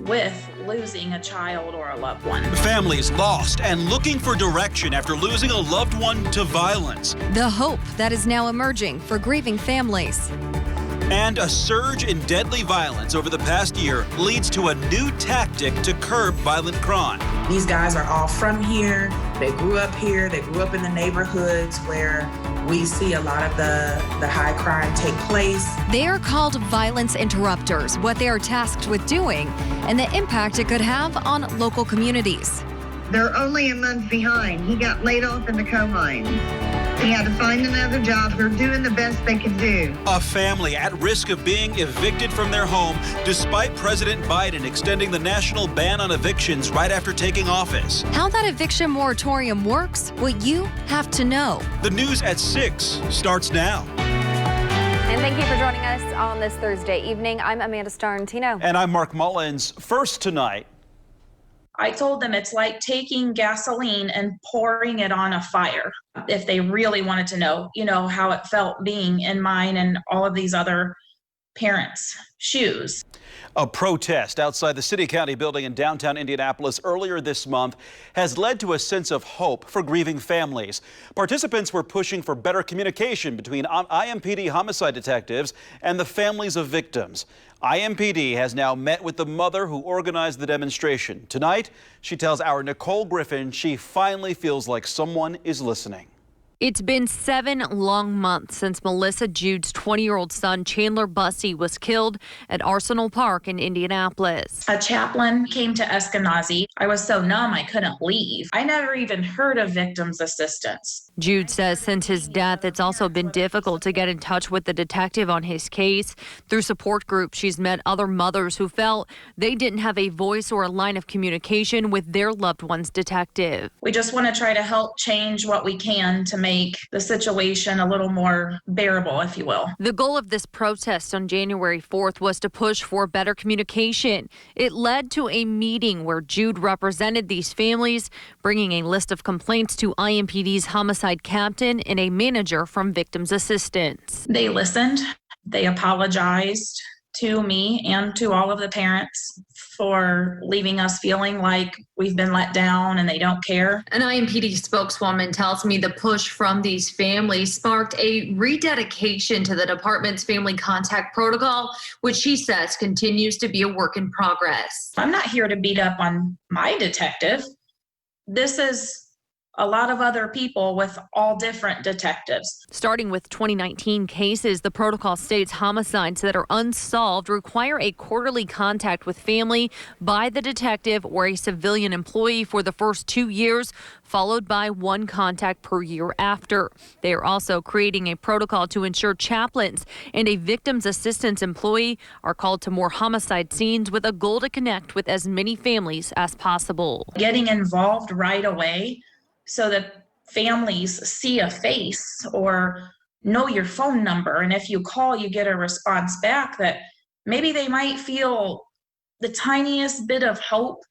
with losing a child or a loved one. Families lost and looking for direction after losing a loved one to violence. The hope that is now emerging for grieving families. And a surge in deadly violence over the past year leads to a new tactic to curb violent crime. These guys are all from here. They grew up here. They grew up in the neighborhoods where we see a lot of the high crime take place. They are called violence interrupters, what they are tasked with doing, and the impact it could have on local communities. They're only a month behind. He got laid off in the coal mine. He had to find another job. They're doing the best they can do. A family at risk of being evicted from their home despite President Biden extending the national ban on evictions right after taking office. How that eviction moratorium works, what you have to know. The news at 6 starts now. And thank you for joining us on this Thursday evening. I'm Amanda Starantino. And I'm Mark Mullins. First tonight. I told them it's like taking gasoline and pouring it on a fire. If they really wanted to know, how it felt being in mine and all of these other parents' shoes. A protest outside the City County building in downtown Indianapolis earlier this month has led to a sense of hope for grieving families. Participants were pushing for better communication between IMPD homicide detectives and the families of victims. IMPD has now met with the mother who organized the demonstration. Tonight, she tells our Nicole Griffin she finally feels like someone is listening. It's been 7 long months since Melissa Jude's 20-year-old son, Chandler Bussey, was killed at Arsenal Park in Indianapolis. A chaplain came to Eskenazi. I was so numb I couldn't leave. I never even heard of victims assistance. Jude says since his death, it's also been difficult to get in touch with the detective on his case. Through support groups, she's met other mothers who felt they didn't have a voice or a line of communication with their loved one's detective. We just want to try to help change what we can to make the situation a little more bearable, if you will. The goal of this protest on January 4th was to push for better communication. It led to a meeting where Jude represented these families, bringing a list of complaints to IMPD's homicide captain and a manager from Victims Assistance. They listened. They apologized to me and to all of the parents for leaving us feeling like we've been let down and they don't care. An IMPD spokeswoman tells me the push from these families sparked a rededication to the department's family contact protocol, which she says continues to be a work in progress. I'm not here to beat up on my detective. This is a lot of other people with all different detectives. Starting with 2019 cases, the protocol states homicides that are unsolved require a quarterly contact with family by the detective or a civilian employee for the first 2 years, followed by 1 contact per year after. They are also creating a protocol to ensure chaplains and a victim's assistance employee are called to more homicide scenes with a goal to connect with as many families as possible. Getting involved right away so that families see a face or know your phone number. And if you call, you get a response back that maybe they might feel the tiniest bit of hope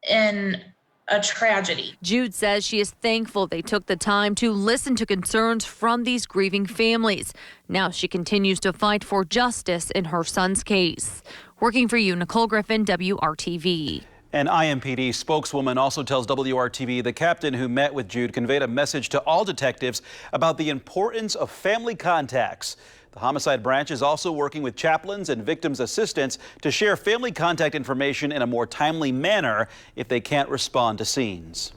in a tragedy. Jude says she is thankful they took the time to listen to concerns from these grieving families. Now she continues to fight for justice in her son's case. Working for you, Nicole Griffin, WRTV. An IMPD spokeswoman also tells WRTV the captain who met with Jude conveyed a message to all detectives about the importance of family contacts. The homicide branch is also working with chaplains and victims' assistants to share family contact information in a more timely manner if they can't respond to scenes.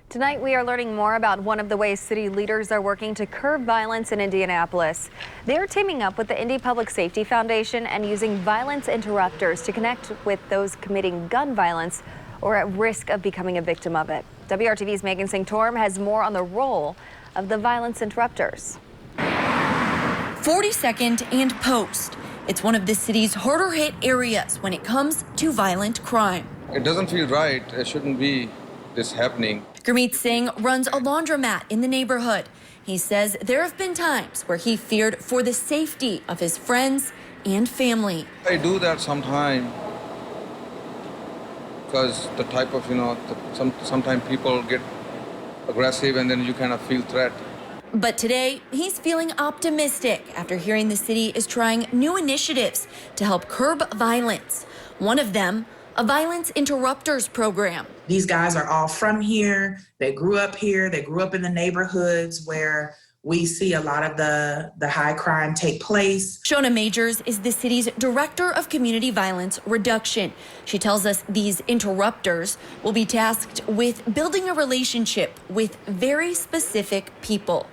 Tonight, we are learning more about one of the ways city leaders are working to curb violence in Indianapolis. They are teaming up with the Indy Public Safety Foundation and using violence interrupters to connect with those committing gun violence or at risk of becoming a victim of it. WRTV's Megan Singh-Torm has more on the role of the violence interrupters. 42nd and Post. It's one of the city's harder hit areas when it comes to violent crime. It doesn't feel right. It shouldn't be this happening. Gurmeet Singh runs a laundromat in the neighborhood. He says there have been times where he feared for the safety of his friends and family. I do that sometimes because the type of, sometimes people get aggressive and then you kind of feel threat. But today, he's feeling optimistic after hearing the city is trying new initiatives to help curb violence. One of them, a violence interrupters program. These guys are all from here. They grew up here. They grew up in the neighborhoods where we see a lot of the high crime take place. Shona Majors is the city's Director of Community Violence Reduction. She tells us these interrupters will be tasked with building a relationship with very specific people.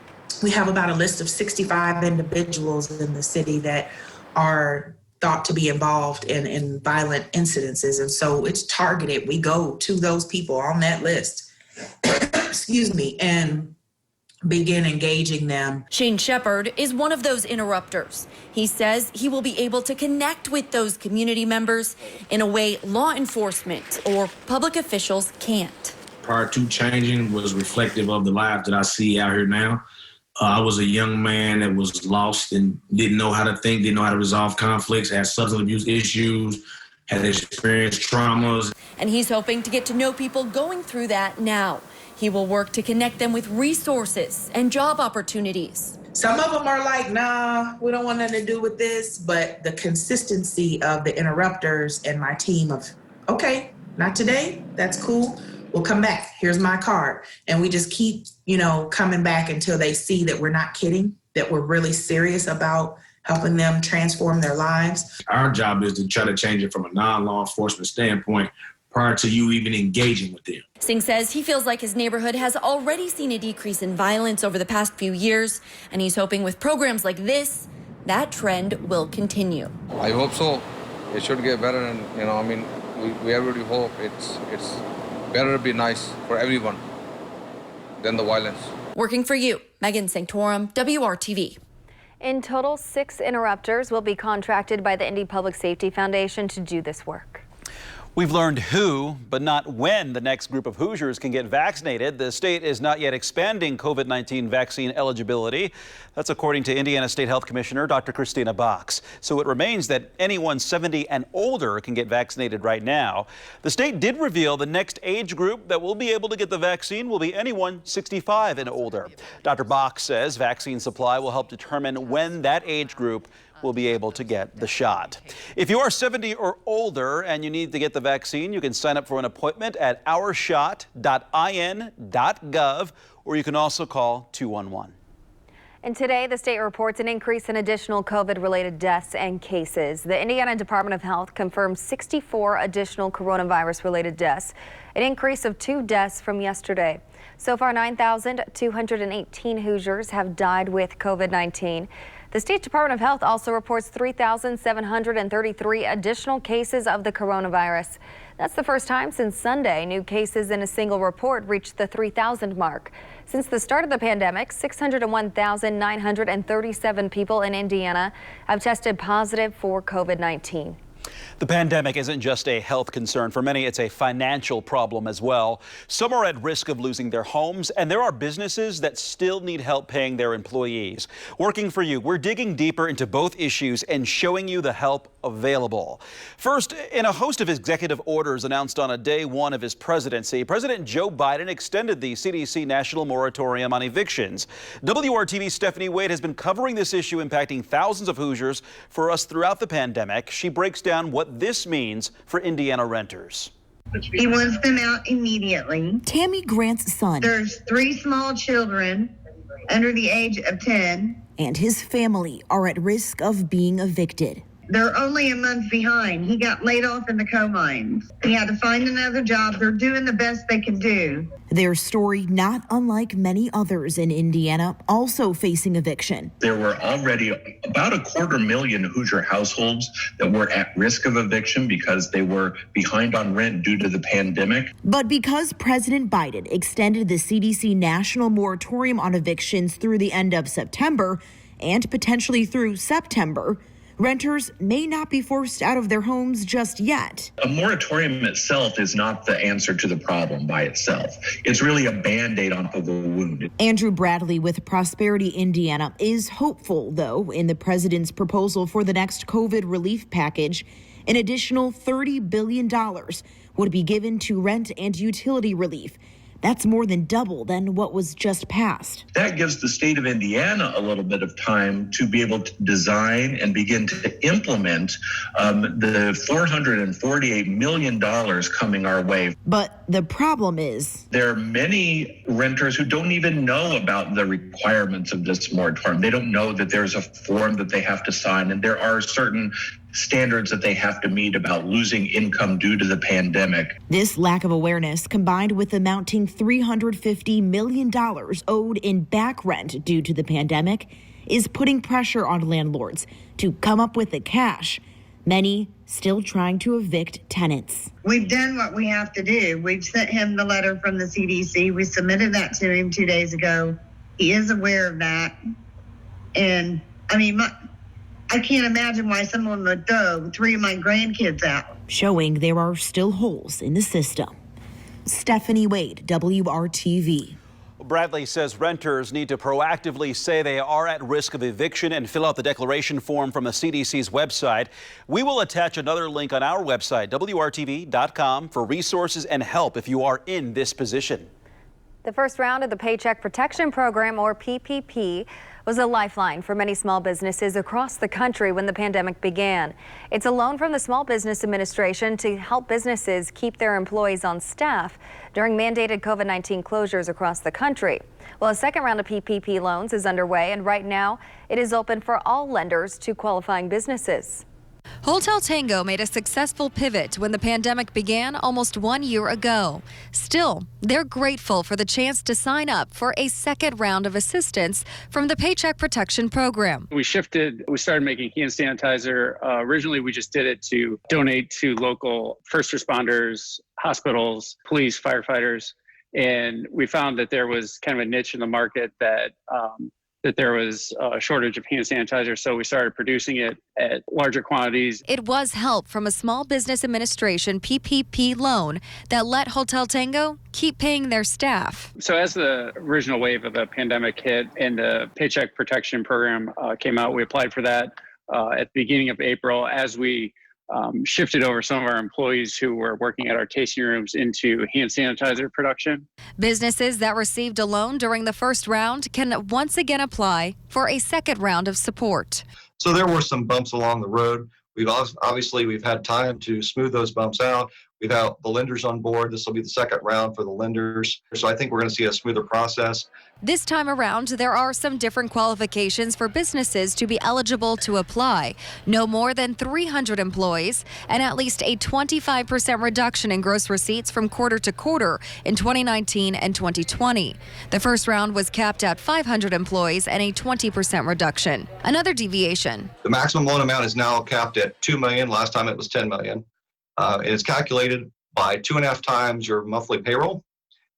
We have about a list of 65 individuals in the city that are thought to be involved in violent incidences. And so it's targeted. We go to those people on that list, excuse me, and begin engaging them. Shane Shepard is one of those interrupters. He says he will be able to connect with those community members in a way law enforcement or public officials can't. Prior to changing was reflective of the life that I see out here now. I was a young man that was lost and didn't know how to think, didn't know how to resolve conflicts, had substance abuse issues, had experienced traumas. And he's hoping to get to know people going through that now. He will work to connect them with resources and job opportunities. Some of them are like, nah, we don't want nothing to do with this. But the consistency of the interrupters and my team of, okay, not today, that's cool. We'll come back. Here's my card. And we just keep, coming back until they see that we're not kidding, that we're really serious about helping them transform their lives. Our job is to try to change it from a non-law enforcement standpoint prior to you even engaging with them. Singh says he feels like his neighborhood has already seen a decrease in violence over the past few years, and he's hoping with programs like this, that trend will continue. I hope so. It should get better, and we already hope it's better to be nice for everyone than the violence. Working for you, Megan Sanctorum, WRTV. In total, 6 interrupters will be contracted by the Indy Public Safety Foundation to do this work. We've learned who, but not when, the next group of Hoosiers can get vaccinated. The state is not yet expanding COVID-19 vaccine eligibility. That's according to Indiana State Health Commissioner Dr. Christina Box. So it remains that anyone 70 and older can get vaccinated right now. The state did reveal the next age group that will be able to get the vaccine will be anyone 65 and older. Dr. Box says vaccine supply will help determine when that age group will be able to get the shot. If you are 70 or older and you need to get the vaccine, you can sign up for an appointment at ourshot.in.gov, or you can also call 211. And today, the state reports an increase in additional COVID-related deaths and cases. The Indiana Department of Health confirmed 64 additional coronavirus-related deaths, an increase of 2 deaths from yesterday. So far, 9,218 Hoosiers have died with COVID-19. The State Department of Health also reports 3,733 additional cases of the coronavirus. That's the first time since Sunday new cases in a single report reached the 3,000 mark. Since the start of the pandemic, 601,937 people in Indiana have tested positive for COVID-19. The pandemic isn't just a health concern. For many, it's a financial problem as well. Some are at risk of losing their homes, and there are businesses that still need help paying their employees. Working for you, we're digging deeper into both issues and showing you the help available. First, in a host of executive orders announced on day 1 of his presidency, President Joe Biden extended the CDC national moratorium on evictions. WRTV's Stephanie Wade has been covering this issue impacting thousands of Hoosiers for us throughout the pandemic. She breaks down what this means for Indiana renters. He wants them out immediately. Tammy Grant's son. There's 3 small children under the age of 10. And his family are at risk of being evicted. They're only a month behind. He got laid off in the coal mines. He had to find another job. They're doing the best they can do. Their story not unlike many others in Indiana, also facing eviction. There were already about 250,000 Hoosier households that were at risk of eviction because they were behind on rent due to the pandemic. But because President Biden extended the CDC national moratorium on evictions through the end of September and potentially through September, renters may not be forced out of their homes just yet. A moratorium itself is not the answer to the problem by itself. It's really a Band-Aid on the wound. Andrew Bradley with Prosperity Indiana is hopeful, though, in the president's proposal for the next COVID relief package. An additional $30 billion would be given to rent and utility relief. That's more than double than what was just passed. That gives the state of Indiana a little bit of time to be able to design and begin to implement the $448 million coming our way. But the problem is there are many renters who don't even know about the requirements of this moratorium. They don't know that there's a form that they have to sign, and there are certain standards that they have to meet about losing income due to the pandemic. This lack of awareness, combined with the mounting $350 million owed in back rent due to the pandemic, is putting pressure on landlords to come up with the cash. Many still trying to evict tenants. We've done what we have to do. We've sent him the letter from the CDC. We submitted that to him 2 days ago. He is aware of that. And I mean, I can't imagine why someone would throw 3 of my grandkids out. Showing there are still holes in the system. Stephanie Wade, WRTV. Bradley says renters need to proactively say they are at risk of eviction and fill out the declaration form from the CDC's website. We will attach another link on our website, WRTV.com, for resources and help if you are in this position. The first round of the Paycheck Protection Program, or PPP, was a lifeline for many small businesses across the country when the pandemic began. It's a loan from the Small Business Administration to help businesses keep their employees on staff during mandated COVID-19 closures across the country. Well, a second round of PPP loans is underway, and right now it is open for all lenders to qualifying businesses. Hotel Tango made a successful pivot when the pandemic began almost 1 year ago. Still, they're grateful for the chance to sign up for a second round of assistance from the Paycheck Protection Program. We started making hand sanitizer. Originally, we just did it to donate to local first responders, hospitals, police, firefighters. And we found that there was kind of a niche in the market that there was a shortage of hand sanitizer, so we started producing it at larger quantities. It was help from a Small Business Administration PPP loan that let Hotel Tango keep paying their staff. So as the original wave of the pandemic hit and the Paycheck Protection Program came out, we applied for that at the beginning of April. As we shifted over some of our employees who were working at our tasting rooms into hand sanitizer production. Businesses that received a loan during the first round can once again apply for a second round of support. So there were some bumps along the road. We've had time to smooth those bumps out. We've had the lenders on board. This will be the second round for the lenders. So I think we're going to see a smoother process. This time around, there are some different qualifications for businesses to be eligible to apply. No more than 300 employees and at least a 25% reduction in gross receipts from quarter to quarter in 2019 and 2020. The first round was capped at 500 employees and a 20% reduction. Another deviation. The maximum loan amount is now capped at $2 million. Last time it was $10 million. It's calculated by 2.5 times your monthly payroll.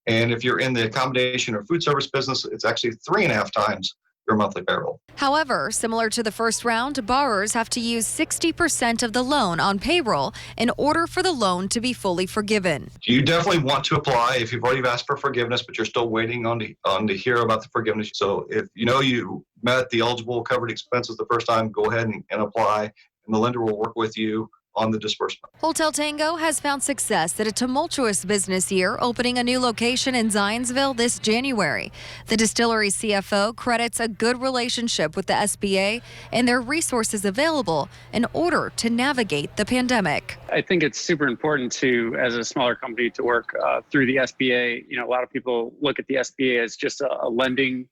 And if you're in the accommodation or food service business, it's actually 3.5 times your monthly payroll. However, similar to the first round, borrowers have to use 60% of the loan on payroll in order for the loan to be fully forgiven. You definitely want to apply if you've already asked for forgiveness, but you're still waiting on to hear about the forgiveness. So if you know you met the eligible covered expenses the first time, go ahead and apply, and the lender will work with you on the disbursement. Hotel Tango has found success at a tumultuous business year, opening a new location in Zionsville this January. The distillery CFO credits a good relationship with the SBA and their resources available in order to navigate the pandemic. I think it's super important to, as a smaller company, to work through the SBA. You know, a lot of people look at the SBA as just a lending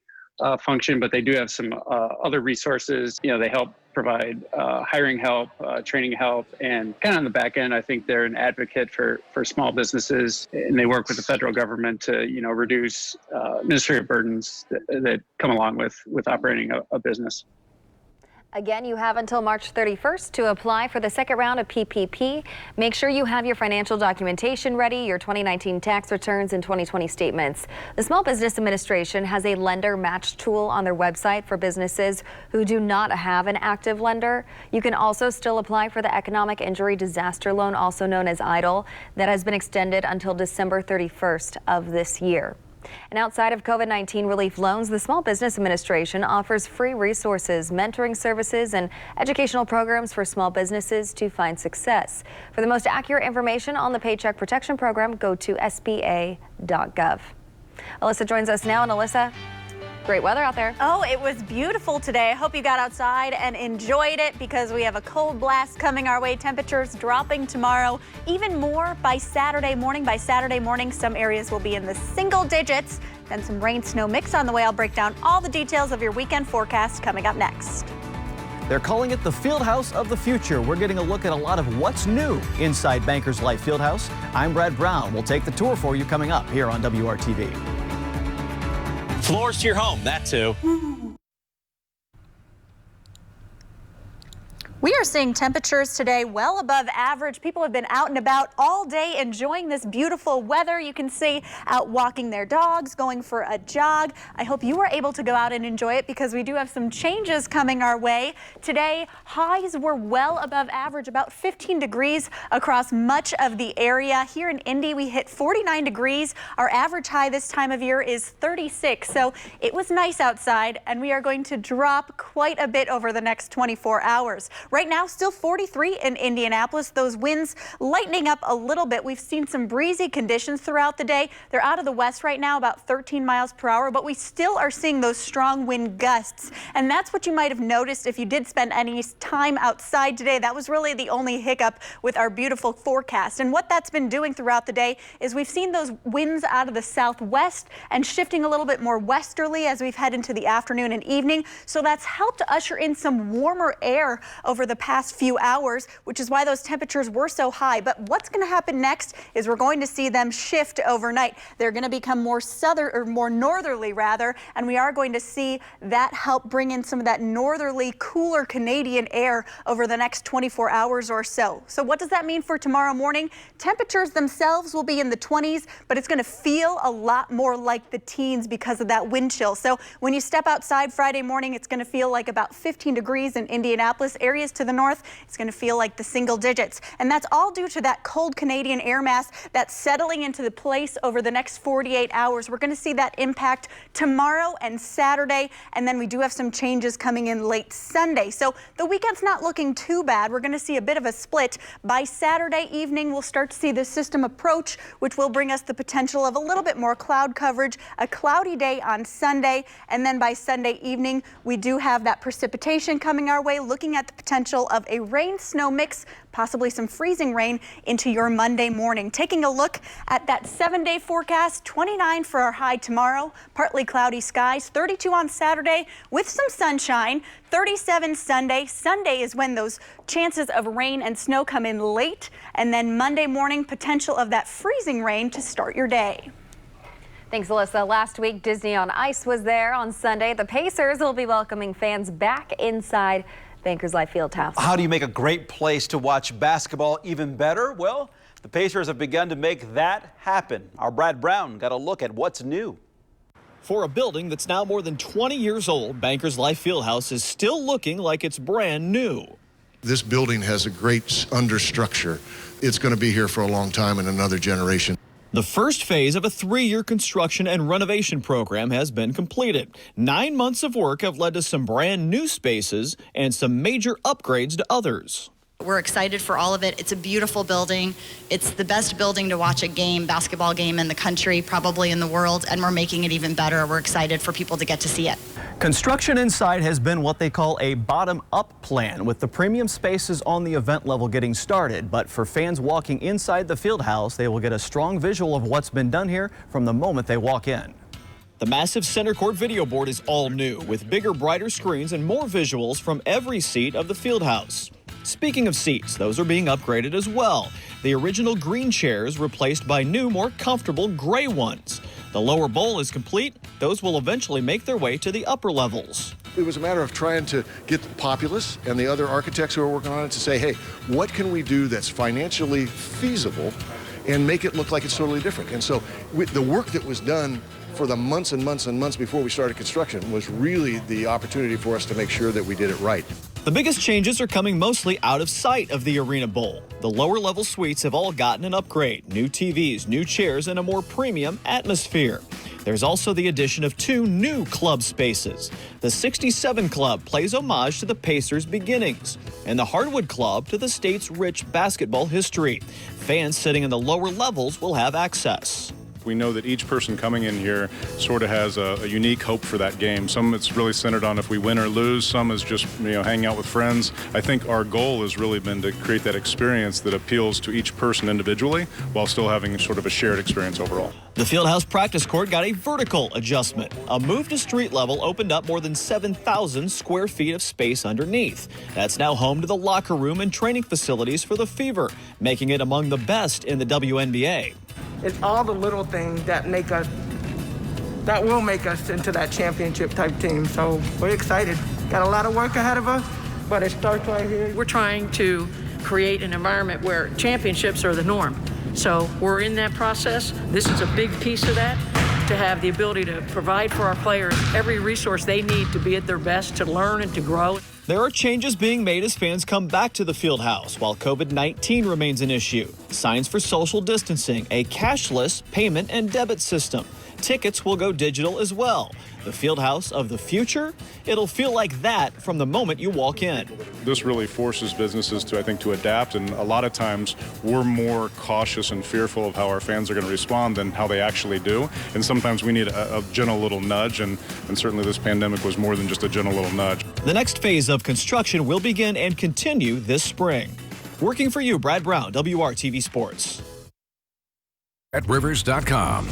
function, but they do have some other resources. You know, they help provide hiring help, training help, and kind of on the back end, I think they're an advocate for small businesses, and they work with the federal government to, you know, reduce administrative burdens that come along with operating a business. Again, you have until March 31st to apply for the second round of PPP. Make sure you have your financial documentation ready, your 2019 tax returns and 2020 statements. The Small Business Administration has a lender match tool on their website for businesses who do not have an active lender. You can also still apply for the Economic Injury Disaster Loan, also known as EIDL, that has been extended until December 31st of this year. And outside of COVID-19 relief loans, the Small Business Administration offers free resources, mentoring services, and educational programs for small businesses to find success. For the most accurate information on the Paycheck Protection Program, go to sba.gov. Alyssa joins us now, and Alyssa, great weather out there. Oh, it was beautiful today. I hope you got outside and enjoyed it because we have a cold blast coming our way. Temperatures dropping tomorrow, even more by Saturday morning. By Saturday morning, some areas will be in the single digits. Then some rain snow mix on the way. I'll break down all the details of your weekend forecast coming up next. They're calling it the Fieldhouse of the future. We're getting a look at a lot of what's new inside Bankers Life Fieldhouse. I'm Brad Brown. We'll take the tour for you coming up here on WRTV. Floors to your home, that too. We are seeing temperatures today well above average. People have been out and about all day enjoying this beautiful weather. You can see out walking their dogs, going for a jog. I hope you were able to go out and enjoy it because we do have some changes coming our way. Today, highs were well above average, about 15 degrees across much of the area. Here in Indy, we hit 49 degrees. Our average high this time of year is 36, so it was nice outside, and we are going to drop quite a bit over the next 24 hours. Right now, still 43 in Indianapolis. Those winds lightening up a little bit. We've seen some breezy conditions throughout the day. They're out of the west right now, about 13 miles per hour, but we still are seeing those strong wind gusts. And that's what you might have noticed if you did spend any time outside today. That was really the only hiccup with our beautiful forecast. And what that's been doing throughout the day is we've seen those winds out of the southwest and shifting a little bit more westerly as we've head into the afternoon and evening. So that's helped to usher in some warmer air over the past few hours, which is why those temperatures were so high. But what's going to happen next is we're going to see them shift overnight. They're going to become more southern or more northerly rather, and we are going to see that help bring in some of that northerly, cooler Canadian air over the next 24 hours or so. So what does that mean for tomorrow morning? Temperatures themselves will be in the 20s, but it's going to feel a lot more like the teens because of that wind chill. So when you step outside Friday morning, it's going to feel like about 15 degrees in Indianapolis. Areas to the north, it's going to feel like the single digits. And that's all due to that cold Canadian air mass that's settling into the place over the next 48 hours. We're going to see that impact tomorrow and Saturday. And then we do have some changes coming in late Sunday. So the weekend's not looking too bad. We're going to see a bit of a split. By Saturday evening, we'll start to see the system approach, which will bring us the potential of a little bit more cloud coverage, a cloudy day on Sunday. And then by Sunday evening, we do have that precipitation coming our way, looking at the potential of a rain-snow mix, possibly some freezing rain into your Monday morning. Taking a look at that 7-day forecast, 29 for our high tomorrow, partly cloudy skies, 32 on Saturday with some sunshine, 37 Sunday. Sunday is when those chances of rain and snow come in late, and then Monday morning, potential of that freezing rain to start your day. Thanks, Alyssa. Last week, Disney on Ice was there. On Sunday, the Pacers will be welcoming fans back inside Bankers Life Fieldhouse. How do you make a great place to watch basketball even better? Well, the Pacers have begun to make that happen. Our Brad Brown got a look at what's new. For a building that's now more than 20 years old, Bankers Life Fieldhouse is still looking like it's brand new. This building has a great understructure. It's going to be here for a long time and another generation. The first phase of a 3-year construction and renovation program has been completed. 9 months of work have led to some brand new spaces and some major upgrades to others. We're excited for all of it. It's a beautiful building. It's the best building to watch a basketball game in the country, probably in the world, and we're making it even better. We're excited for people to get to see it. Construction inside has been what they call a bottom-up plan, with the premium spaces on the event level getting started. But for fans walking inside the field house, they will get a strong visual of what's been done here from the moment they walk in. The massive center court video board is all new, with bigger, brighter screens and more visuals from every seat of the field house. Speaking of seats, those are being upgraded as well. The original green chairs replaced by new, more comfortable gray ones. The lower bowl is complete. Those will eventually make their way to the upper levels. It was a matter of trying to get the populace and the other architects who are working on it to say, hey, what can we do that's financially feasible and make it look like it's totally different? And so with the work that was done for the months and months and months before we started construction was really the opportunity for us to make sure that we did it right. The biggest changes are coming mostly out of sight of the Arena Bowl. The lower level suites have all gotten an upgrade, new TVs, new chairs, and a more premium atmosphere. There's also the addition of 2 new club spaces. The 67 Club plays homage to the Pacers' beginnings, and the Hardwood Club to the state's rich basketball history. Fans sitting in the lower levels will have access. We know that each person coming in here sort of has a unique hope for that game. Some it's really centered on if we win or lose. Some is just, hanging out with friends. I think our goal has really been to create that experience that appeals to each person individually while still having sort of a shared experience overall. The Fieldhouse practice court got a vertical adjustment. A move to street level opened up more than 7,000 square feet of space underneath. That's now home to the locker room and training facilities for the Fever, making it among the best in the WNBA. It's all the little things that will make us into that championship type team. So we're excited. Got a lot of work ahead of us, but it starts right here. We're trying to create an environment where championships are the norm. So we're in that process. This is a big piece of that, to have the ability to provide for our players every resource they need to be at their best, to learn and to grow. There are changes being made as fans come back to the Fieldhouse while COVID-19 remains an issue. Signs for social distancing, a cashless payment and debit system. Tickets will go digital as well. The Fieldhouse of the future, it'll feel like that from the moment you walk in. This really forces businesses to adapt, and a lot of times we're more cautious and fearful of how our fans are going to respond than how they actually do. And sometimes we need a gentle little nudge, and certainly this pandemic was more than just a gentle little nudge. The next phase of construction will begin and continue this spring. Working for you, Brad Brown, WRTV Sports. At Rivers.com.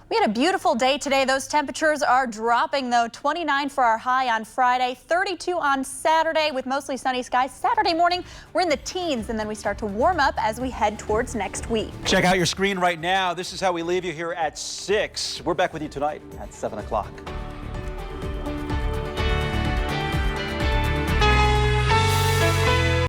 We had a beautiful day today. Those temperatures are dropping, though. 29 for our high on Friday, 32 on Saturday with mostly sunny skies. Saturday morning, we're in the teens, and then we start to warm up as we head towards next week. Check out your screen right now. This is how we leave you here at 6. We're back with you tonight at 7 o'clock.